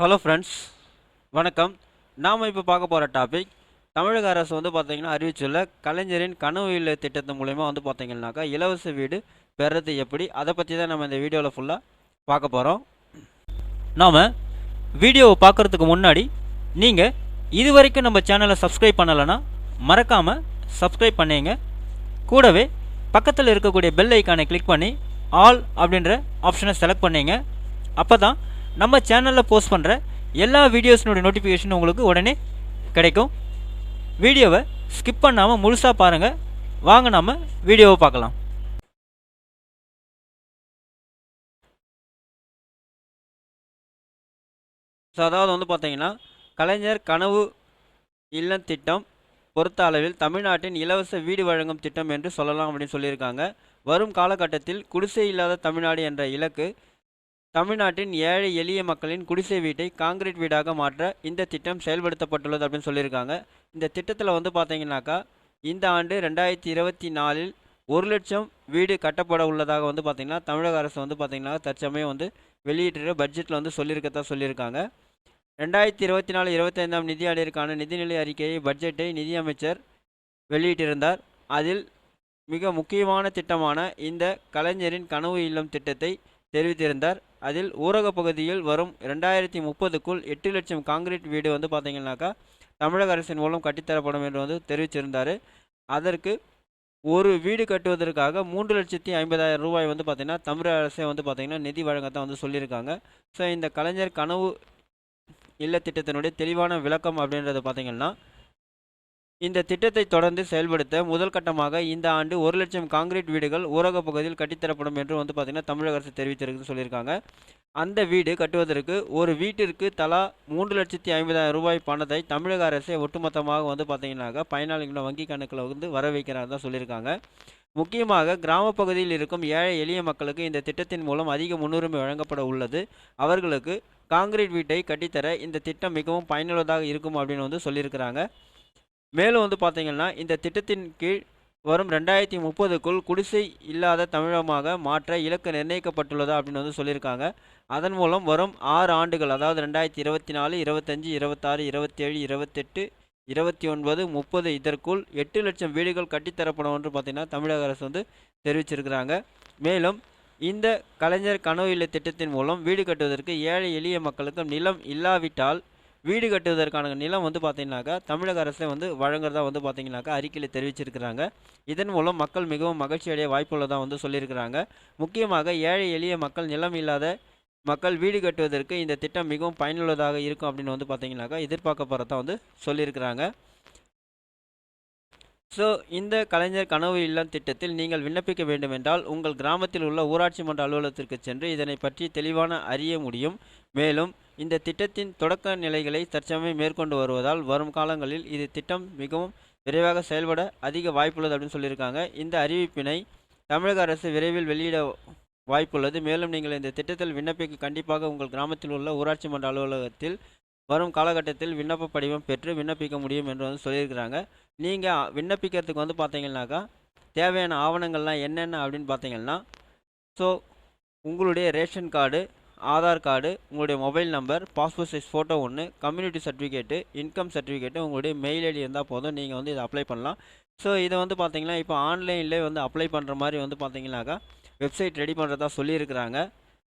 Hello friends, வணக்கம். நாம் இப்போ பார்க்க போகிற டாபிக் தமிழக அரசு பார்த்தீங்கன்னா அறிவிச்சுள்ள கலைஞரின் கனவு இல்ல திட்டத்தின் மூலயமா பார்த்தீங்கன்னாக்கா இலவச வீடு பெறது எப்படி, அதை பற்றி தான் நம்ம இந்த வீடியோவில் ஃபுல்லாக பார்க்க போகிறோம். நாம் வீடியோவை பார்க்குறதுக்கு முன்னாடி நீங்கள் இது வரைக்கும் நம்ம சேனலை சப்ஸ்கிரைப் பண்ணலைன்னா மறக்காமல் சப்ஸ்கிரைப் பண்ணிங்க. கூடவே பக்கத்தில் இருக்கக்கூடிய பெல் ஐக்கானை கிளிக் பண்ணி ஆல் அப்படின்ற ஆப்ஷனை செலக்ட் பண்ணிங்க. அப்போ தான் நம்ம சேனலில் போஸ்ட் பண்ணுற எல்லா வீடியோஸினுடைய நோட்டிஃபிகேஷன் உங்களுக்கு உடனே கிடைக்கும். வீடியோவை ஸ்கிப் பண்ணாமல் முழுசாக பாருங்கள். வாங்க நாம் வீடியோவை பார்க்கலாம். ஸோ அதாவது பார்த்தீங்கன்னா கலைஞர் கனவு இல்லம் திட்டம் பொறுத்த அளவில் தமிழ்நாட்டின் இலவச வீடு வழங்கும் திட்டம் என்று சொல்லலாம் அப்படின்னு சொல்லியிருக்காங்க. வரும் காலகட்டத்தில் குடிசை இல்லாத தமிழ்நாடு என்ற இலக்கு தமிழ்நாட்டின் ஏழை எளிய மக்களின் குடிசை வீட்டை காங்கிரீட் வீடாக மாற்ற இந்த திட்டம் செயல்படுத்தப்பட்டுள்ளது அப்படின்னு சொல்லியிருக்காங்க. இந்த திட்டத்தில் பார்த்தீங்கன்னாக்கா இந்த ஆண்டு 2024 1 லட்சம் வீடு கட்டப்பட உள்ளதாக பார்த்தீங்கன்னா தமிழக அரசு பார்த்தீங்கன்னா தற்சமயம் வெளியிட்ட பட்ஜெட்டில் சொல்லியிருக்கதான் சொல்லியிருக்காங்க. 2024-25 நிதியாண்டிற்கான நிதிநிலை அறிக்கையை பட்ஜெட்டை நிதியமைச்சர் வெளியிட்டிருந்தார். அதில் மிக முக்கியமான திட்டமான இந்த கலைஞரின் கனவு இல்லம் திட்டத்தை தெரிவித்திருந்தார். அதில் ஊரக பகுதியில் வரும் 2030க்குள் 8 லட்சம் காங்கிரீட் வீடு பார்த்தீங்கன்னாக்கா தமிழக அரசின் மூலம் கட்டித்தரப்படும் என்று தெரிவிச்சிருந்தார். அதற்கு ஒரு வீடு கட்டுவதற்காக 3,50,000 ரூபாய் பார்த்தீங்கன்னா தமிழக அரசே பார்த்தீங்கன்னா நிதி வழங்கத்தான் சொல்லியிருக்காங்க. ஸோ இந்த கலைஞர் கனவு இல்ல திட்டத்தினுடைய தெளிவான விளக்கம் அப்படின்றது பார்த்தீங்கன்னா இந்த திட்டத்தை தொடர்ந்து செயல்படுத்த முதல் கட்டமாக இந்த ஆண்டு 1 லட்சம் காங்கிரீட் வீடுகள் ஊரக பகுதியில் கட்டித்தரப்படும் என்று பார்த்தீங்கன்னா தமிழக அரசு தெரிவித்திருக்கு சொல்லியிருக்காங்க. அந்த வீடு கட்டுவதற்கு ஒரு வீட்டிற்கு தலா 3,50,000 ரூபாய் பணத்தை தமிழக அரசே ஒட்டுமொத்தமாக பார்த்தீங்கன்னாக்கா பயனாளிகளோட வங்கி கணக்கில் வர வைக்கிறார் தான் சொல்லியிருக்காங்க. முக்கியமாக கிராம பகுதியில் இருக்கும் ஏழை எளிய மக்களுக்கு இந்த திட்டத்தின் மூலம் அதிக முன்னுரிமை வழங்கப்பட உள்ளது. அவர்களுக்கு காங்கிரீட் வீட்டை கட்டித்தர இந்த திட்டம் மிகவும் பயனுள்ளதாக இருக்கும் அப்படின்னு சொல்லியிருக்கிறாங்க. மேலும் பார்த்தீங்கன்னா இந்த திட்டத்தின் கீழ் வரும் 2030க்குள் குடிசை இல்லாத தமிழகமாக மாற்ற இலக்கு நிர்ணயிக்கப்பட்டுள்ளதா அப்படின்னு சொல்லியிருக்காங்க. அதன் மூலம் வரும் 6 ஆண்டுகள், அதாவது 2024, 25, 26, 27, 28, 29, 30 இதற்குள் 8 லட்சம் வீடுகள் கட்டித்தரப்படும் என்று பார்த்தீங்கன்னா தமிழக அரசு தெரிவிச்சிருக்கிறாங்க. மேலும் இந்த கலைஞர் கனவு இல்ல திட்டத்தின் மூலம் வீடு கட்டுவதற்கு ஏழை எளிய மக்களுக்கு நிலம் இல்லாவிட்டால் வீடு கட்டுவதற்கான நிலம் பார்த்தீங்கன்னாக்கா தமிழக அரசே வழங்குறதா பார்த்தீங்கன்னாக்கா அறிக்கையில் தெரிவிச்சிருக்கிறாங்க. இதன் மூலம் மக்கள் மிகவும் மகிழ்ச்சி அடைய வாய்ப்புள்ளதாக சொல்லியிருக்கிறாங்க. முக்கியமாக ஏழை எளிய மக்கள், நிலம் இல்லாத மக்கள் வீடு கட்டுவதற்கு இந்த திட்டம் மிகவும் பயனுள்ளதாக இருக்கும் அப்படின்னு பார்த்தீங்கன்னாக்கா எதிர்பார்க்கப்படுறதா சொல்லியிருக்கிறாங்க. ஸோ இந்த கலைஞர் கனவு இல்லம் திட்டத்தில் நீங்கள் விண்ணப்பிக்க வேண்டுமென்றால் உங்கள் கிராமத்தில் உள்ள ஊராட்சி மன்ற அலுவலகத்திற்கு சென்று இதனை பற்றி தெளிவான அறிய முடியும். மேலும் இந்த திட்டத்தின் தொடக்க நிலைகளை தற்சமயம் மேற்கொண்டு வருவதால் வரும் காலங்களில் இது திட்டம் மிகவும் விரைவாக செயல்பட அதிக வாய்ப்புள்ளது அப்படின்னு சொல்லியிருக்காங்க. இந்த அறிவிப்பினை தமிழக அரசு விரைவில் வெளியிட வாய்ப்புள்ளது. மேலும் நீங்கள் இந்த திட்டத்தில் விண்ணப்பிக்க கண்டிப்பாக உங்கள் கிராமத்தில் உள்ள ஊராட்சி மன்ற அலுவலகத்தில் வரும் காலகட்டத்தில் விண்ணப்ப படிவம் பெற்று விண்ணப்பிக்க முடியும் என்று சொல்லியிருக்கிறாங்க. நீங்கள் விண்ணப்பிக்கிறதுக்கு பார்த்தீங்கன்னாக்கா தேவையான ஆவணங்கள்லாம் என்னென்ன அப்படின்னு பார்த்தீங்கன்னா, ஸோ உங்களுடைய ரேஷன் கார்டு, ஆதார் கார்டு, உங்களுடைய mobile number, passport size photo ஒன்று, கம்யூனிட்டி சர்டிஃபிகேட்டு, இன்கம் சர்டிஃபிகேட்டு, உங்களுடைய மெயில் ஐடி இருந்தால் போதும், நீங்கள் இதை அப்ளை பண்ணலாம். ஸோ இதை பார்த்தீங்கன்னா இப்போ ஆன்லைன்லேயே அப்ளை பண்ணுற மாதிரி பார்த்தீங்கன்னாக்கா வெப்சைட் ரெடி பண்ணுறதா சொல்லியிருக்கிறாங்க.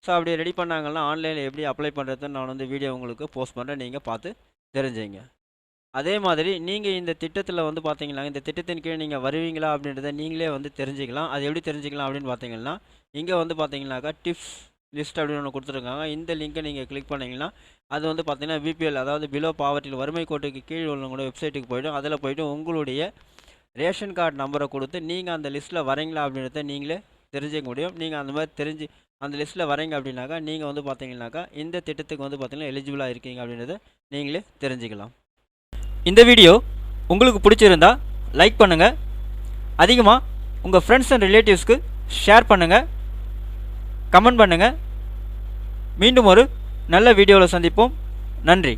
ஸோ அப்படி ரெடி பண்ணாங்கன்னா ஆன்லைனில் எப்படி அப்ளை பண்ணுறதுன்னு நான் வீடியோ உங்களுக்கு போஸ்ட் பண்ணுறேன், நீங்கள் பார்த்து தெரிஞ்சுங்க. அதே மாதிரி நீங்கள் இந்த திட்டத்தில் பார்த்தீங்கன்னா இந்த திட்டத்தின் கீழ் நீங்கள் வருவீங்களா அப்படின்றத நீங்களே தெரிஞ்சுக்கலாம். அது எப்படி தெரிஞ்சுக்கலாம் அப்படின்னு பார்த்தீங்கன்னா இங்கே பார்த்தீங்கன்னாக்கா டிப்ஸ் லிஸ்ட் அப்படின்னு ஒன்று கொடுத்துருக்காங்க. இந்த லிங்கை நீங்கள் கிளிக் பண்ணிங்கன்னா அது பார்த்தீங்கன்னா பிபிஎல், அதாவது பிலோ பாவர்ட்டியில் வறுமை கோட்டுக்கு கீழ் உள்ளவங்களோட வெப்சைட்டுக்கு போய்டும். அதில் போய்ட்டு உங்களுடைய ரேஷன் கார்டு நம்பரை கொடுத்து நீங்கள் அந்த லிஸ்ட்டில் வரீங்களா அப்படின்றத நீங்களே தெரிஞ்சுக்க முடியும். நீங்கள் அந்த மாதிரி அந்த லிஸ்ட்டில் வரீங்க அப்படின்னாக்கா நீங்கள் பார்த்தீங்கன்னாக்கா இந்த திட்டத்துக்கு பார்த்தீங்கன்னா எலிஜிபிளாக இருக்கீங்க அப்படின்றத நீங்களே தெரிஞ்சுக்கலாம். இந்த வீடியோ உங்களுக்கு பிடிச்சிருந்தா லைக் பண்ணுங்கள், அதிகமாக உங்கள் ஃப்ரெண்ட்ஸ் அண்ட் ரிலேட்டிவ்ஸ்க்கு ஷேர் பண்ணுங்கள், கமெண்ட் பண்ணுங்கள். மீண்டும் ஒரு நல்ல வீடியோவில் சந்திப்போம். நன்றி.